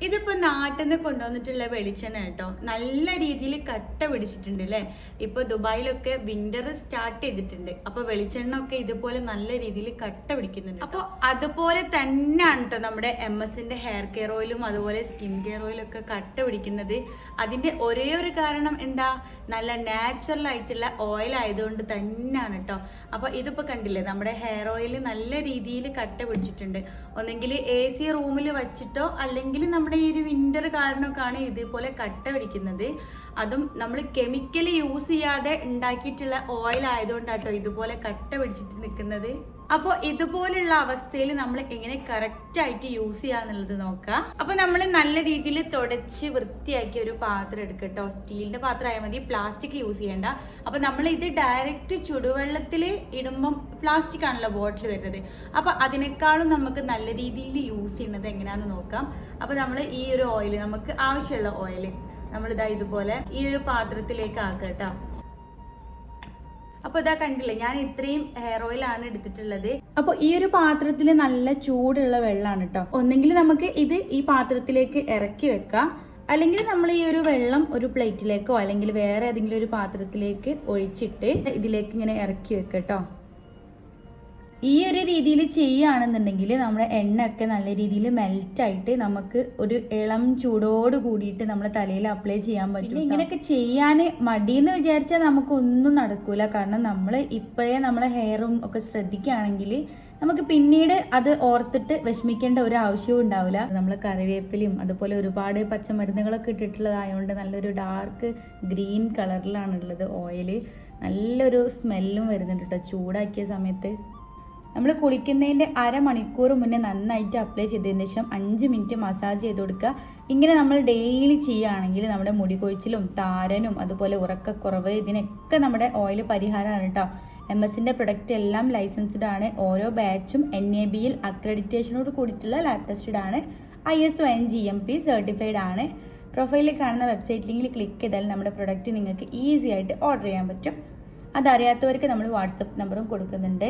ഇതിപ്പോ നാട്ടിൽ നിന്ന് കൊണ്ടുവന്നിട്ടുള്ള വെളിച്ചെണ്ണ കേട്ടോ, നല്ല രീതിയിൽ കട്ട പിടിച്ചിട്ടുണ്ട് അല്ലേ. ഇപ്പൊ ദുബായിലൊക്കെ വിന്റർ സ്റ്റാർട്ട് ചെയ്തിട്ടുണ്ട്. അപ്പൊ വെളിച്ചെണ്ണ ഒക്കെ ഇതുപോലെ നല്ല രീതിയിൽ കട്ട പിടിക്കുന്നുണ്ട്. അപ്പൊ അതുപോലെ തന്നെയാണ് കേട്ടോ നമ്മുടെ MS-ന്റെ ഹെയർ കെയർ ഓയിലും അതുപോലെ സ്കിൻ കെയർ ഓയിലും ഒക്കെ കട്ട പിടിക്കുന്നത്. അതിന്റെ ഒരേ ഒരു കാരണം എന്താ, നല്ല നാച്ചുറൽ ആയിട്ടുള്ള ഓയിൽ ആയതുകൊണ്ട് തന്നെയാണ് കേട്ടോ. അപ്പൊ ഇതിപ്പോ കണ്ടില്ലേ, നമ്മുടെ ഹെയർ ഓയിൽ നല്ല രീതിയിൽ കട്ട പിടിച്ചിട്ടുണ്ട്. ഒന്നെങ്കിൽ AC റൂമിൽ വെച്ചിട്ടോ അല്ലെങ്കിൽ നമ്മുടെ ഈ ഒരു വിന്റർ കാരണമൊക്കെയാണ് ഇതുപോലെ കട്ട പിടിക്കുന്നത്. അതും നമ്മൾ കെമിക്കൽ യൂസ് ചെയ്യാതെ ഉണ്ടാക്കിയിട്ടുള്ള ഓയിൽ ആയതുകൊണ്ടാട്ടോ ഇതുപോലെ കട്ട പിടിച്ചിട്ട് നിൽക്കുന്നത്. അപ്പോൾ ഇതുപോലുള്ള അവസ്ഥയിൽ നമ്മൾ എങ്ങനെ കറക്റ്റ് ആയിട്ട് യൂസ് ചെയ്യാന്നുള്ളത് നോക്കാം. അപ്പൊ നമ്മൾ നല്ല രീതിയിൽ തുടച്ച് വൃത്തിയാക്കിയ ഒരു പാത്രം എടുക്കട്ടോ. സ്റ്റീലിന്റെ പാത്രം ആയാൽ മതി, പ്ലാസ്റ്റിക് യൂസ് ചെയ്യേണ്ട. അപ്പൊ നമ്മൾ ഇത് ഡയറക്റ്റ് ചുടുവെള്ളത്തിൽ ഇടുമ്പം പ്ലാസ്റ്റിക് ആണല്ലോ ബോട്ടിൽ വരുന്നത്. അപ്പൊ അതിനേക്കാളും നമുക്ക് നല്ല രീതിയിൽ യൂസ് ചെയ്യുന്നത് എങ്ങനെയാന്ന് നോക്കാം. അപ്പൊ നമ്മൾ ഈ ഒരു ഓയിൽ, നമുക്ക് ആവശ്യമുള്ള ഓയിൽ നമ്മളിതാ ഇതുപോലെ ഈ ഒരു പാത്രത്തിലേക്ക് ആക്കുക കേട്ടോ. അപ്പൊ ഇതാ കണ്ടില്ലേ, ഞാൻ ഇത്രയും ഹെയർ ഓയിൽ ആണ് എടുത്തിട്ടുള്ളത്. അപ്പൊ ഈ ഒരു പാത്രത്തിൽ നല്ല ചൂടുള്ള വെള്ളമാണ് കേട്ടോ. ഒന്നെങ്കിൽ നമുക്ക് ഇത് ഈ പാത്രത്തിലേക്ക് ഇറക്കി വെക്കാം, അല്ലെങ്കിൽ നമ്മൾ ഈ ഒരു വെള്ളം ഒരു പ്ലേറ്റിലേക്കോ അല്ലെങ്കിൽ വേറെ ഏതെങ്കിലും ഒരു പാത്രത്തിലേക്ക് ഒഴിച്ചിട്ട് ഇതിലേക്ക് ഇങ്ങനെ ഇറക്കി വെക്കാം കേട്ടോ. ഈ ഒരു രീതിയിൽ ചെയ്യുകയാണെന്നുണ്ടെങ്കിൽ നമ്മുടെ എണ്ണയൊക്കെ നല്ല രീതിയിൽ മെൽറ്റായിട്ട് നമുക്ക് ഒരു ഇളം ചൂടോട് കൂടിയിട്ട് നമ്മുടെ തലയിൽ അപ്ലൈ ചെയ്യാൻ പറ്റും. ഇങ്ങനെയൊക്കെ ചെയ്യാൻ മടിയെന്ന് വിചാരിച്ചാൽ നമുക്കൊന്നും നടക്കൂല. കാരണം നമ്മൾ ഇപ്പോഴേ നമ്മളെ ഹെയറും ഒക്കെ ശ്രദ്ധിക്കുകയാണെങ്കിൽ നമുക്ക് പിന്നീട് അത് ഓർത്തിട്ട് വിഷമിക്കേണ്ട ഒരു ആവശ്യവും ഉണ്ടാവില്ല. നമ്മൾ കറിവേപ്പിലയും അതുപോലെ ഒരുപാട് പച്ചമരുന്നുകളൊക്കെ ഇട്ടിട്ടുള്ളതായതുകൊണ്ട് നല്ലൊരു ഡാർക്ക് ഗ്രീൻ കളറിലാണുള്ളത് ഓയിൽ. നല്ലൊരു സ്മെല്ലും വരുന്നുണ്ട് കേട്ടോ ചൂടാക്കിയ സമയത്ത്. നമ്മൾ കുളിക്കുന്നതിൻ്റെ അരമണിക്കൂർ മുന്നേ നന്നായിട്ട് അപ്ലൈ ചെയ്തതിന് ശേഷം 5 മിനിറ്റ് മസാജ് ചെയ്ത് കൊടുക്കുക. ഇങ്ങനെ നമ്മൾ ഡെയിലി ചെയ്യുകയാണെങ്കിൽ നമ്മുടെ മുടി കൊഴിച്ചിലും താരനും അതുപോലെ ഉറക്കക്കുറവ് ഇതിനൊക്കെ നമ്മുടെ ഓയിൽ പരിഹാരമാണ് കേട്ടോ. MS-ന്റെ പ്രൊഡക്റ്റ് എല്ലാം ലൈസൻസ്ഡ് ആണ്. ഓരോ ബാച്ചും NABL അക്രഡിറ്റേഷനോട് കൂടിയിട്ടുള്ള ലാബ് ടെസ്റ്റഡ് ആണ്. ISO GMP സർട്ടിഫൈഡ് ആണ്. പ്രൊഫൈലിൽ കാണുന്ന വെബ്സൈറ്റ് ലിങ്കിൽ ക്ലിക്ക് ചെയ്താൽ നമ്മുടെ പ്രൊഡക്റ്റ് നിങ്ങൾക്ക് ഈസി ആയിട്ട് ഓർഡർ ചെയ്യാൻ പറ്റും. അതറിയാത്തവർക്ക് നമ്മൾ വാട്സപ്പ് നമ്പറും കൊടുക്കുന്നുണ്ട്.